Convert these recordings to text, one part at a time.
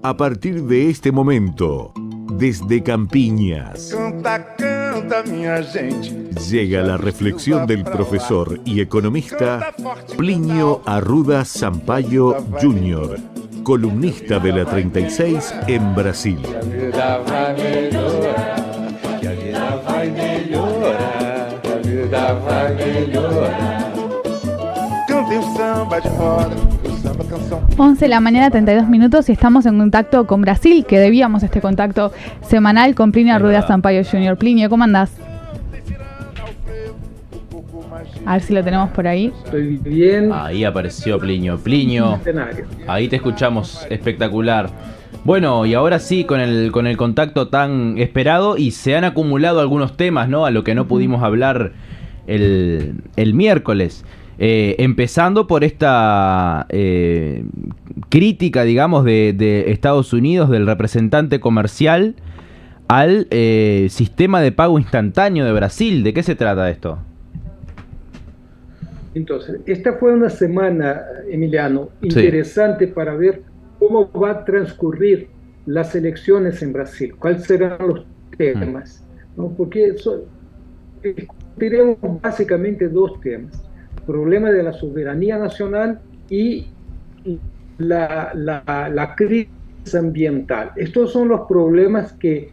A partir de este momento, desde Campiñas, Canta, canta, minha gente. llega la reflexión del profesor y economista Plinio Arruda Sampaio Jr., columnista de la 36 en Brasil. Que a vida vai melhorar, que a vida vai melhorar, que a vida vai melhorar. Cantem o samba de roda, o samba canção. 11 de la mañana, 32 minutos, y estamos en contacto con Brasil, que debíamos este contacto semanal con Plinio Arruda Sampaio Jr. Plinio, ¿cómo andás? A ver si lo tenemos por ahí. Estoy bien. Ahí apareció Plinio. Plinio, ahí te escuchamos, espectacular. Bueno, y ahora sí, con el contacto tan esperado, y se han acumulado algunos temas, ¿no? A lo que no pudimos hablar el miércoles. Empezando por esta crítica, digamos, de Estados Unidos, del representante comercial al sistema de pago instantáneo de Brasil. ¿De qué se trata esto? Entonces, esta fue una semana, Emiliano, interesante para ver cómo va a transcurrir las elecciones en Brasil, cuáles serán los temas, ¿no? Porque discutiremos básicamente dos temas: el problema de la soberanía nacional y la crisis ambiental. Estos son los problemas que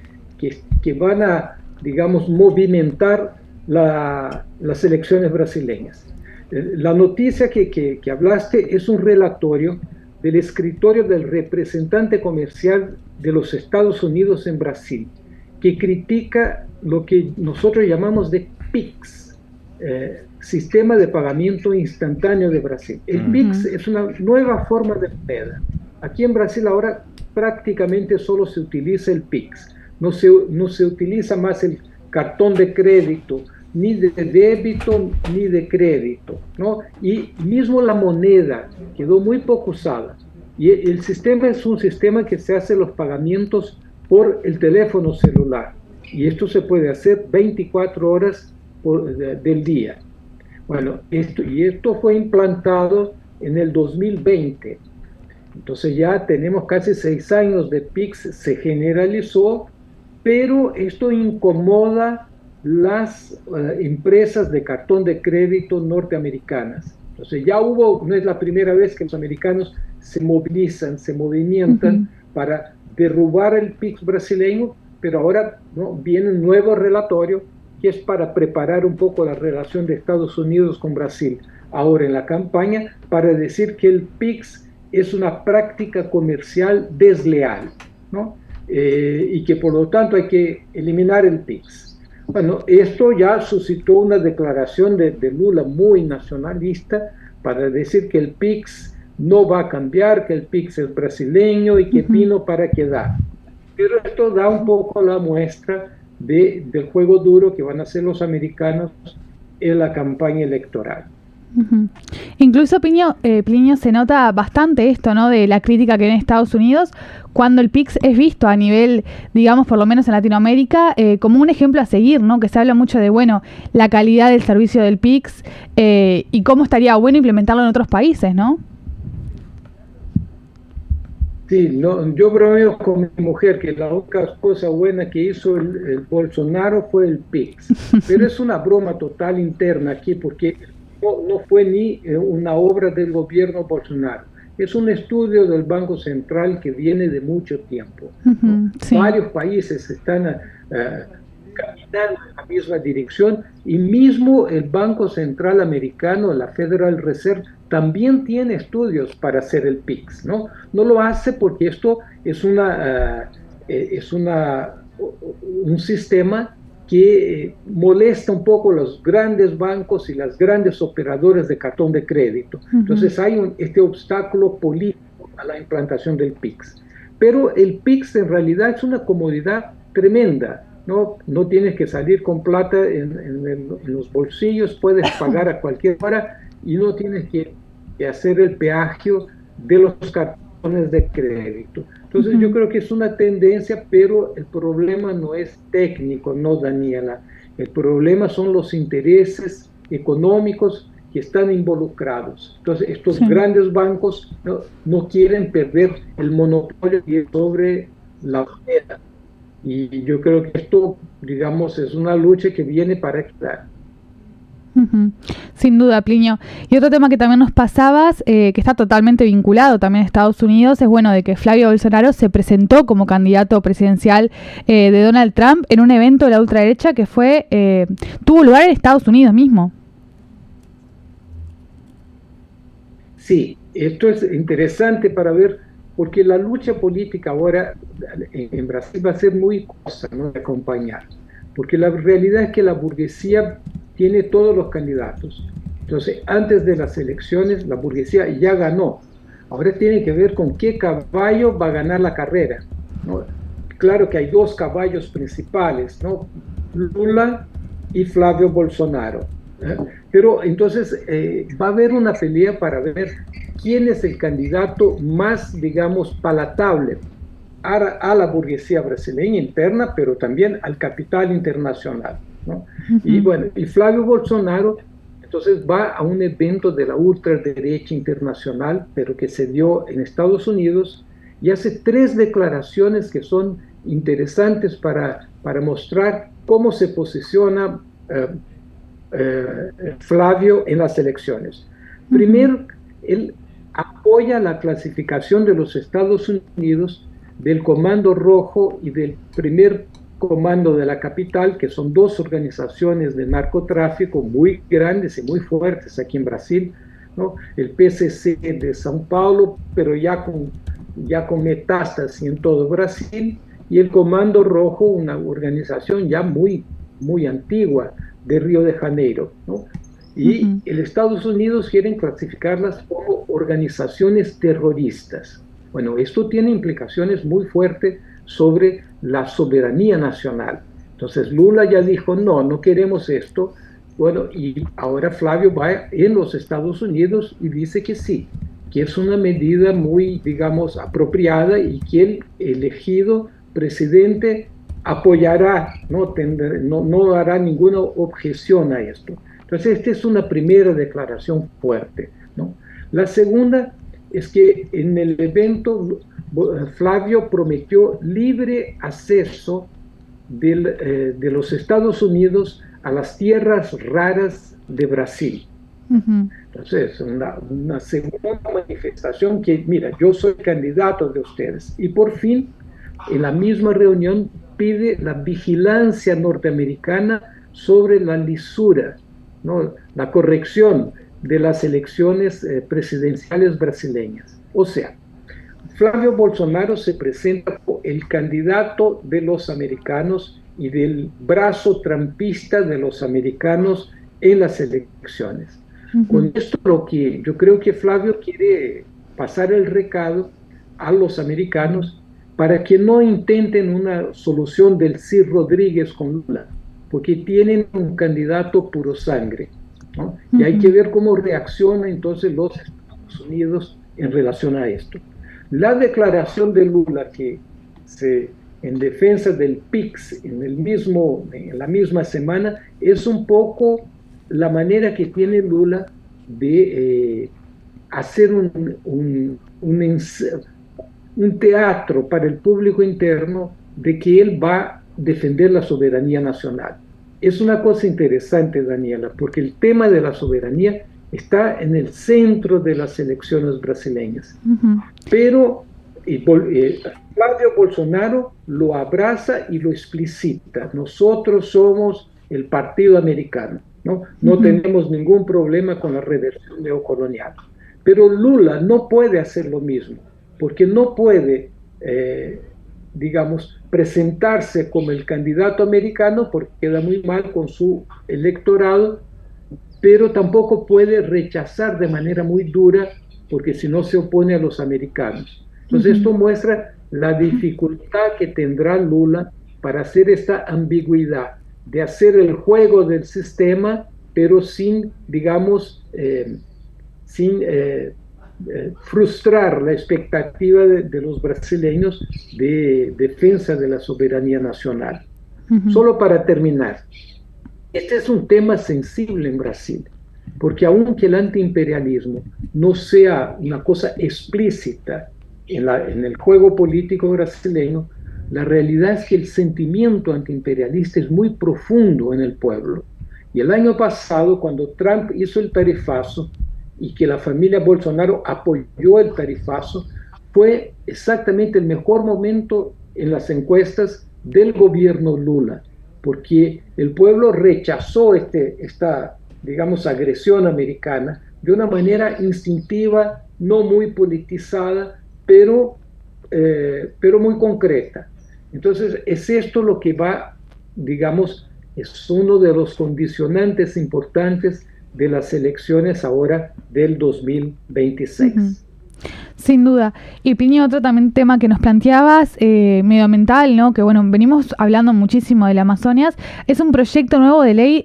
van a, digamos, movimentar las elecciones brasileñas. La noticia que hablaste es un relatorio del escritorio del representante comercial de los Estados Unidos en Brasil, que critica lo que nosotros llamamos de PIX, Sistema de Pagamiento Instantáneo de Brasil. El PIX es una nueva forma de moneda. Aquí en Brasil ahora prácticamente solo se utiliza el PIX. No se utiliza más el cartón de crédito, ni de débito ni de crédito, ¿no? Y mismo la moneda quedó muy poco usada. Y el sistema es un sistema que se hace los pagamientos por el teléfono celular. Y esto se puede hacer 24 horas del día. Bueno, esto fue implantado en el 2020. Entonces ya tenemos casi 6 años de PIX, se generalizó, pero esto incomoda las empresas de cartón de crédito norteamericanas. Entonces ya no es la primera vez que los americanos se movilizan, se movimientan para derrubar el PIX brasileño, pero ahora, ¿no?, viene un nuevo relatorio que es para preparar un poco la relación de Estados Unidos con Brasil ahora en la campaña, para decir que el PIX es una práctica comercial desleal, ¿no? Y que por lo tanto hay que eliminar el PIX. Bueno, esto ya suscitó una declaración de Lula muy nacionalista para decir que el PIX no va a cambiar, que el PIX es brasileño y que vino para quedar. Pero esto da un poco la muestra del juego duro que van a hacer los americanos en la campaña electoral. Incluso, Plinio, se nota bastante esto, ¿no?, de la crítica que hay en Estados Unidos, cuando el PIX es visto a nivel, digamos, por lo menos en Latinoamérica, como un ejemplo a seguir, ¿no? Que se habla mucho de, bueno, la calidad del servicio del PIX y cómo estaría bueno implementarlo en otros países, ¿no? Sí, no, yo bromeo con mi mujer que la única cosa buena que hizo el Bolsonaro fue el PIX, pero es una broma total interna aquí, porque no fue ni una obra del gobierno Bolsonaro. Es un estudio del Banco Central que viene de mucho tiempo, ¿no? Sí. Varios países están caminando en la misma dirección, y mismo el Banco Central americano, la Federal Reserve, también tiene estudios para hacer el PIX, ¿no? No lo hace porque esto es un sistema que molesta un poco los grandes bancos y las grandes operadoras de cartón de crédito. Entonces hay este obstáculo político a la implantación del PIX. Pero el PIX en realidad es una comodidad tremenda, ¿no? No tienes que salir con plata en los bolsillos, puedes pagar a cualquier hora y no tienes que hacer el peaje de los cartones de crédito. Entonces yo creo que es una tendencia, pero el problema no es técnico, no, Daniela. El problema son los intereses económicos que están involucrados. Entonces, estos grandes bancos no quieren perder el monopolio sobre la moneda. Y yo creo que esto, digamos, es una lucha que viene para quedar. Sin duda, Plinio. Y otro tema que también nos pasabas, que está totalmente vinculado también a Estados Unidos, es bueno de que Flavio Bolsonaro se presentó como candidato presidencial de Donald Trump en un evento de la ultraderecha que tuvo lugar en Estados Unidos mismo. Sí, esto es interesante para ver, porque la lucha política ahora en Brasil va a ser muy cosa, ¿no?, de acompañar, porque la realidad es que la burguesía tiene todos los candidatos. Entonces, antes de las elecciones, la burguesía ya ganó. Ahora tiene que ver con qué caballo va a ganar la carrera, ¿no? Claro que hay dos caballos principales, ¿no?, Lula y Flavio Bolsonaro. Pero entonces va a haber una pelea para ver quién es el candidato más, digamos, palatable a la burguesía brasileña interna, pero también al capital internacional, ¿no? Y bueno, y Flavio Bolsonaro entonces va a un evento de la ultraderecha internacional, pero que se dio en Estados Unidos, y hace 3 declaraciones que son interesantes para mostrar cómo se posiciona Flavio en las elecciones. Primero, él apoya la clasificación de los Estados Unidos del Comando Rojo y del Primer Comando de la Capital, que son 2 organizaciones de narcotráfico muy grandes y muy fuertes aquí en Brasil, ¿no? El PCC de São Paulo, pero ya con metástasis en todo Brasil, y el Comando Rojo, una organización ya muy antigua de Río de Janeiro, ¿no? Y el Estados Unidos quieren clasificarlas como organizaciones terroristas. Bueno, esto tiene implicaciones muy fuertes sobre la soberanía nacional. Entonces Lula ya dijo, no queremos esto. Bueno, y ahora Flavio va en los Estados Unidos y dice que sí, que es una medida muy, digamos, apropiada, y que el elegido presidente apoyará, no hará ninguna objeción a esto. Entonces, esta es una primera declaración fuerte, ¿no? La segunda es que en el evento Flavio prometió libre acceso de los Estados Unidos a las tierras raras de Brasil. Entonces, una segunda manifestación que, mira, yo soy candidato de ustedes. Y por fin, en la misma reunión, pide la vigilancia norteamericana sobre la lisura, ¿no?, la corrección de las elecciones presidenciales brasileñas. O sea, Flavio Bolsonaro se presenta como el candidato de los americanos y del brazo trampista de los americanos en las elecciones. Con esto, lo que yo creo que Flavio quiere pasar el recado a los americanos para que no intenten una solución del Cid Rodríguez con Lula, porque tienen un candidato puro sangre, ¿no? Y hay que ver cómo reacciona entonces los Estados Unidos en relación a esto. La declaración de Lula en defensa del PIX en la misma semana es un poco la manera que tiene Lula de hacer un teatro para el público interno de que él va a defender la soberanía nacional. Es una cosa interesante, Daniela, porque el tema de la soberanía está en el centro de las elecciones brasileñas. Pero Flavio Bolsonaro lo abraza y lo explicita. Nosotros somos el partido americano, no tenemos ningún problema con la reversión neocolonial. Pero Lula no puede hacer lo mismo, porque no puede, digamos, presentarse como el candidato americano, porque queda muy mal con su electorado, pero tampoco puede rechazar de manera muy dura, porque si no se opone a los americanos. Entonces esto muestra la dificultad que tendrá Lula para hacer esta ambigüedad, de hacer el juego del sistema, pero sin, digamos, frustrar la expectativa de los brasileños de defensa de la soberanía nacional. Solo para terminar, este es un tema sensible en Brasil, porque aunque el antiimperialismo no sea una cosa explícita en el juego político brasileño, la realidad es que el sentimiento antiimperialista es muy profundo en el pueblo. Y el año pasado, cuando Trump hizo el tarifazo y que la familia Bolsonaro apoyó el tarifazo, fue exactamente el mejor momento en las encuestas del gobierno Lula, porque el pueblo rechazó esta, digamos, agresión americana de una manera instintiva, no muy politizada, pero muy concreta. Entonces, es esto lo que va, digamos, es uno de los condicionantes importantes de las elecciones ahora del 2026. Uh-huh. Sin duda. Y Plinio, otro también tema que nos planteabas, medioambiental, ¿no? Que bueno, venimos hablando muchísimo de la Amazonia, es un proyecto nuevo de ley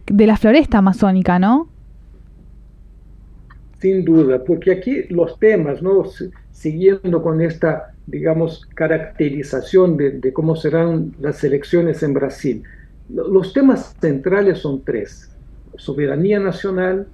de la floresta amazónica, ¿no? Sin duda, porque aquí los temas, ¿no? Siguiendo con esta, digamos, caracterización de cómo serán las elecciones en Brasil, los temas centrales son tres: soberanía nacional,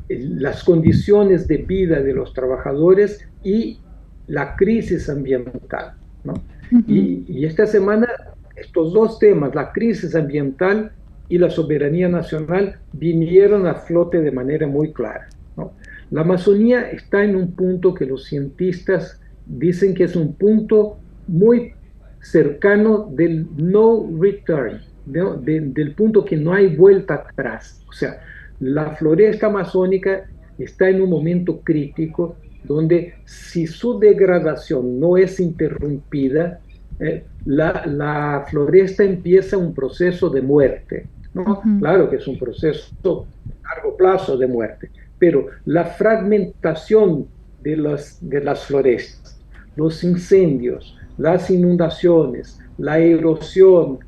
las condiciones de vida de los trabajadores y la crisis ambiental, ¿no? Uh-huh. Y esta semana estos dos temas, la crisis ambiental y la soberanía nacional, vinieron a flote de manera muy clara, ¿no? La Amazonía está en un punto que los cientistas dicen que es un punto muy cercano del no return, ¿no? Del punto que no hay vuelta atrás. O sea, la floresta amazónica está en un momento crítico donde, si su degradación no es interrumpida, la floresta empieza un proceso de muerte, ¿no? Uh-huh. Claro que es un proceso a largo plazo de muerte, pero la fragmentación de las florestas, los incendios, las inundaciones, la erosión,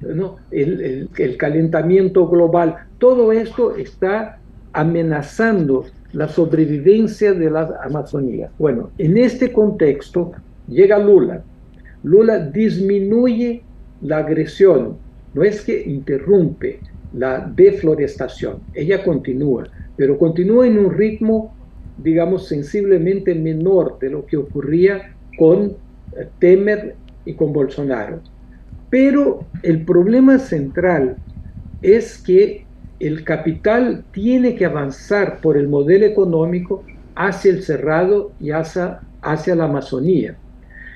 ¿no? el calentamiento global, todo esto está amenazando la sobrevivencia de la Amazonía. Bueno, en este contexto llega Lula. Lula disminuye la agresión, no es que interrumpe la deforestación, ella continúa, pero continúa en un ritmo, digamos, sensiblemente menor de lo que ocurría con Temer y con Bolsonaro. Pero el problema central es que el capital tiene que avanzar por el modelo económico hacia el Cerrado y hacia la Amazonía.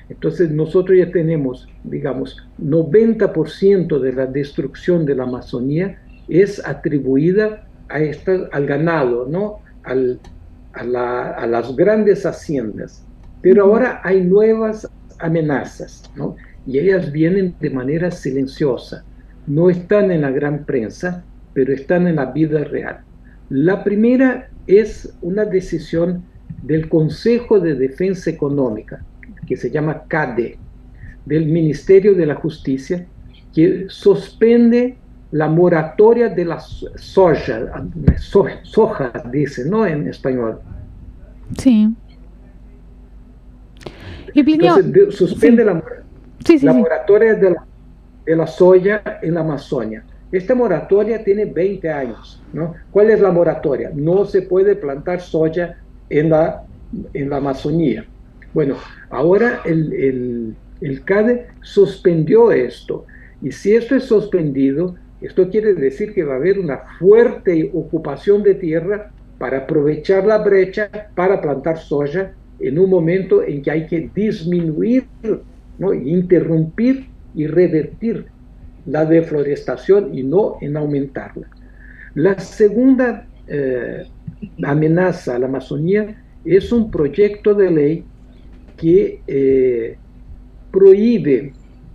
Entonces nosotros ya tenemos, digamos, 90% de la destrucción de la Amazonía es atribuida al ganado, ¿no? A las grandes haciendas. Pero ahora hay nuevas amenazas, ¿no? Y ellas vienen de manera silenciosa. No están en la gran prensa, pero están en la vida real. La primera es una decisión del Consejo de Defensa Económica, que se llama CADE, del Ministerio de la Justicia, que suspende la moratoria de la soja, dice, ¿no? En español. Sí. Y Plinio, entonces, suspende sí. la moratoria de la soya en la Amazonia. Esta moratoria tiene 20 años, ¿no? ¿Cuál es la moratoria? No se puede plantar soya en la Amazonía. Bueno, ahora el CADE suspendió esto. Y si esto es suspendido, esto quiere decir que va a haber una fuerte ocupación de tierra para aprovechar la brecha para plantar soya en un momento en que hay que disminuir, ¿no? Interrumpir y revertir la deforestación y no en aumentarla. La segunda amenaza a la Amazonía es un proyecto de ley que prohíbe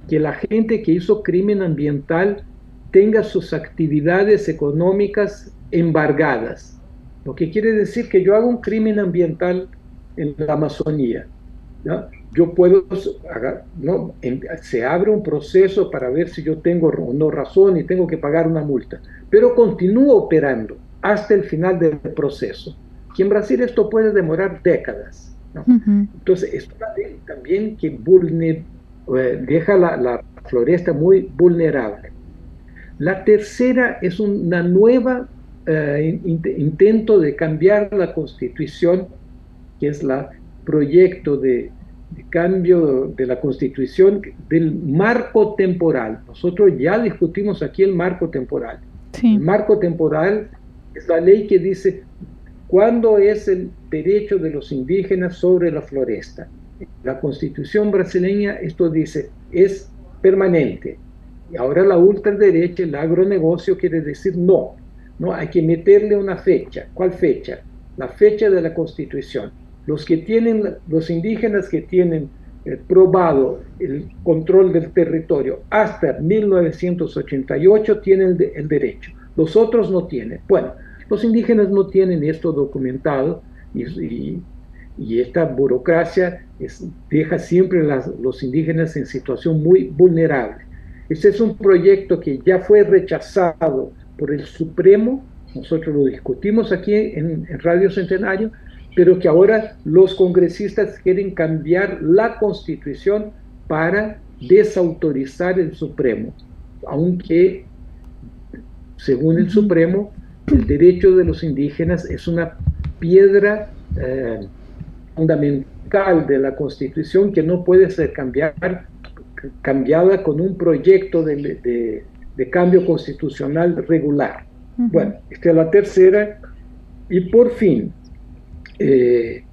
que la gente que hizo crimen ambiental tenga sus actividades económicas embargadas. Lo que quiere decir que yo hago un crimen ambiental en la Amazonía, ¿no? Yo puedo, ¿no? Se abre un proceso para ver si yo tengo o no razón y tengo que pagar una multa, pero continúo operando hasta el final del proceso. Que en Brasil esto puede demorar décadas, ¿no? Uh-huh. Entonces, es una ley también que deja la floresta muy vulnerable. La tercera es una nueva intento de cambiar la Constitución, que es el proyecto de cambio de la Constitución, del marco temporal. Nosotros ya discutimos aquí el marco temporal. Sí. El marco temporal es la ley que dice cuándo es el derecho de los indígenas sobre la floresta. La Constitución brasileña, esto dice, es permanente. Y ahora la ultraderecha, el agronegocio, quiere decir no, hay que meterle una fecha. ¿Cuál fecha? La fecha de la Constitución. Los indígenas que tienen probado el control del territorio hasta 1988 tienen el derecho. Los otros no tienen. Bueno, los indígenas no tienen esto documentado y esta burocracia deja siempre los indígenas en situación muy vulnerable. Este es un proyecto que ya fue rechazado por el Supremo, nosotros lo discutimos aquí en Radio Centenario, pero que ahora los congresistas quieren cambiar la Constitución para desautorizar el Supremo, aunque, según el Supremo, el derecho de los indígenas es una piedra fundamental de la Constitución que no puede ser cambiada con un proyecto de cambio constitucional regular. Bueno, esta es la tercera. Y por fin, hay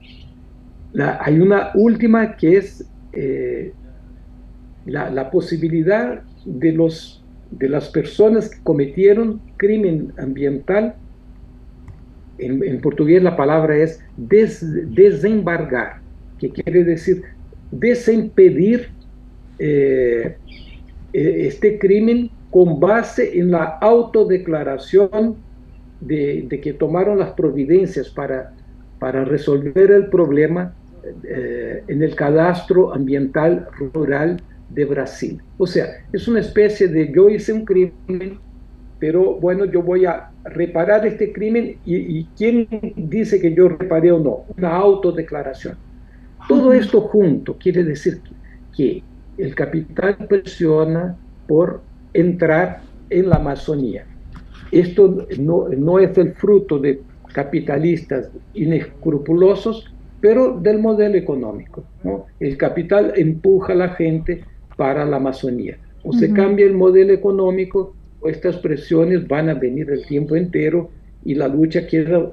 una última que es la posibilidad de las personas que cometieron crimen ambiental. En portugués la palabra es desembargar, que quiere decir desimpedir este crimen con base en la autodeclaración de que tomaron las providencias para resolver el problema en el cadastro ambiental rural de Brasil. O sea, es una especie de yo hice un crimen, pero bueno, yo voy a reparar este crimen y ¿quién dice que yo reparé o no? Una autodeclaración. Todo esto junto quiere decir que el capital presiona por entrar en la Amazonía. Esto no es el fruto de capitalistas inescrupulosos, pero del modelo económico, ¿no? El capital empuja a la gente para la Amazonía. O se cambia el modelo económico, o estas presiones van a venir el tiempo entero y la lucha queda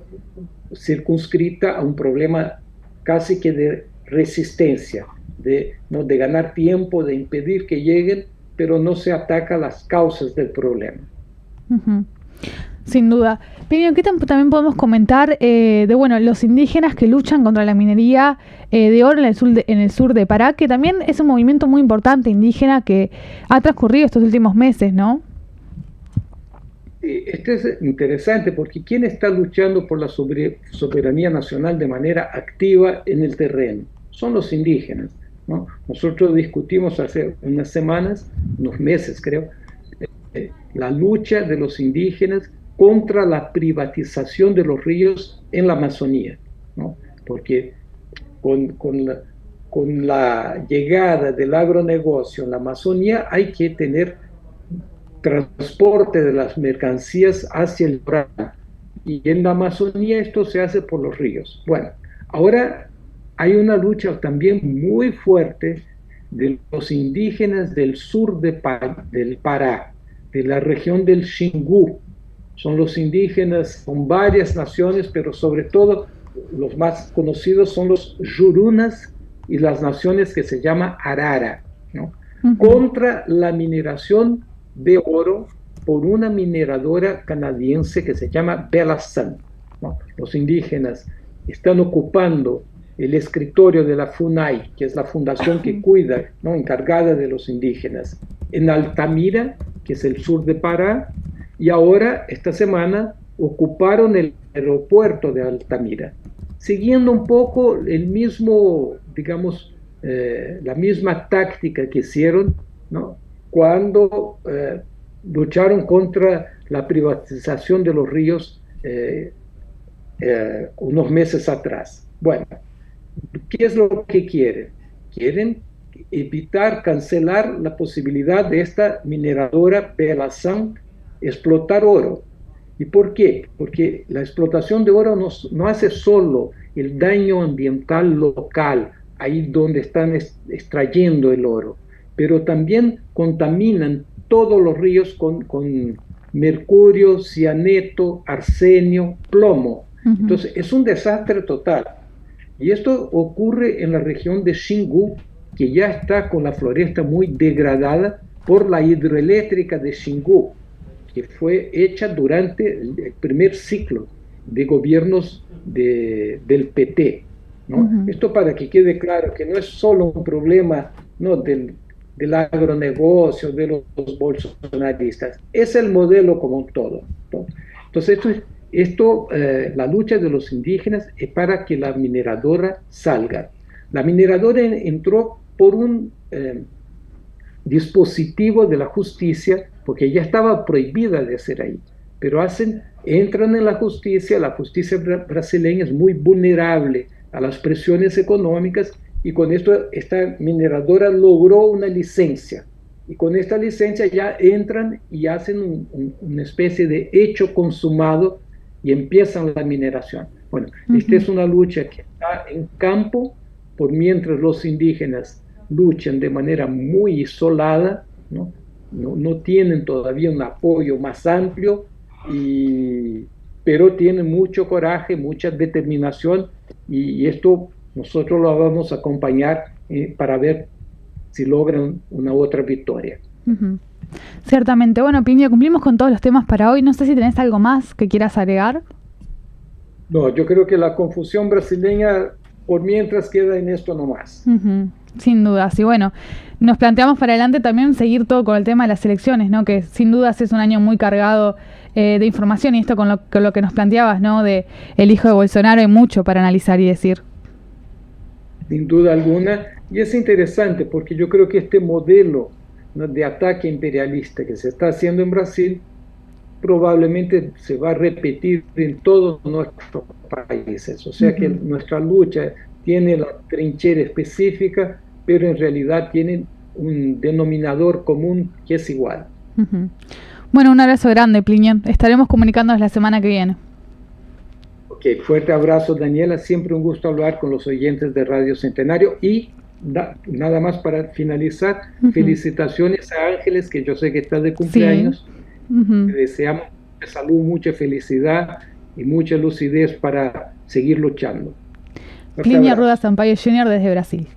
circunscrita a un problema casi que de resistencia, de ganar tiempo, de impedir que lleguen, pero no se ataca las causas del problema. Sin duda. Plinio, ¿qué también podemos comentar de los indígenas que luchan contra la minería de oro en el sur de Pará, que también es un movimiento muy importante indígena que ha transcurrido estos últimos meses, ¿no? Este es interesante porque ¿quién está luchando por la soberanía nacional de manera activa en el terreno? Son los indígenas, ¿no? Nosotros discutimos hace unas semanas, unos meses creo, la lucha de los indígenas contra la privatización de los ríos en la Amazonía, ¿no? Porque con la llegada del agronegocio en la Amazonía hay que tener transporte de las mercancías hacia el rural, y en la Amazonía esto se hace por los ríos. Bueno, ahora hay una lucha también muy fuerte de los indígenas del sur del Pará, de la región del Xingu. Son los indígenas con varias naciones, pero sobre todo los más conocidos son los Yurunas y las naciones que se llama Arara, ¿no? Contra la mineración de oro por una mineradora canadiense que se llama Bella Sun, ¿no? Los indígenas están ocupando el escritorio de la FUNAI, que es la fundación que cuida, ¿no?, encargada de los indígenas, en Altamira, que es el sur de Pará, y ahora, esta semana, ocuparon el aeropuerto de Altamira, siguiendo un poco el mismo, digamos, la misma táctica que hicieron, ¿no?, cuando lucharon contra la privatización de los ríos unos meses atrás. Bueno, ¿qué es lo que quieren? Quieren evitar, cancelar la posibilidad de esta mineradora Bella Sun explotar oro. ¿Y por qué? Porque la explotación de oro no hace solo el daño ambiental local, ahí donde están extrayendo el oro, pero también contaminan todos los ríos con mercurio, cianeto, arsenio, plomo. Entonces es un desastre total. Y esto ocurre en la región de Xingu, que ya está con la floresta muy degradada por la hidroeléctrica de Xingu, que fue hecha durante el primer ciclo de gobiernos del PT, ¿no? Esto para que quede claro que no es solo un problema, ¿no?, del agronegocio, de los bolsonaristas, es el modelo como un todo, ¿no? Entonces la lucha de los indígenas es para que la mineradora salga. La mineradora entró por un dispositivo de la justicia, porque ya estaba prohibida de hacer ahí, pero entran en la justicia brasileña es muy vulnerable a las presiones económicas, y con esto esta mineradora logró una licencia, y con esta licencia ya entran y hacen una especie de hecho consumado y empiezan la mineración. Bueno, esta es una lucha que está en campo, por mientras los indígenas luchan de manera muy isolada, ¿no? No tienen todavía un apoyo más amplio, pero tienen mucho coraje, mucha determinación, y esto nosotros lo vamos a acompañar para ver si logran una otra victoria. Ciertamente. Bueno, Plinio, cumplimos con todos los temas para hoy. No sé si tenés algo más que quieras agregar. No, yo creo que la confusión brasileña por mientras queda en esto nomás. Sin dudas. Y bueno, nos planteamos para adelante también seguir todo con el tema de las elecciones, ¿no? Que sin dudas es un año muy cargado de información, y esto con lo que nos planteabas, ¿no? De el hijo de Bolsonaro, hay mucho para analizar y decir. Sin duda alguna, y es interesante porque yo creo que este modelo, ¿no?, de ataque imperialista que se está haciendo en Brasil probablemente se va a repetir en todos nuestros países. O sea que nuestra lucha tiene la trinchera específica, pero en realidad tienen un denominador común que es igual. Bueno, un abrazo grande, Plinio. Estaremos comunicándonos la semana que viene. Ok, fuerte abrazo, Daniela. Siempre un gusto hablar con los oyentes de Radio Centenario. Y nada más para finalizar, felicitaciones a Ángeles, que yo sé que está de cumpleaños. Le deseamos mucha salud, mucha felicidad y mucha lucidez para seguir luchando. Plinio Arruda Sampaio Jr. desde Brasil.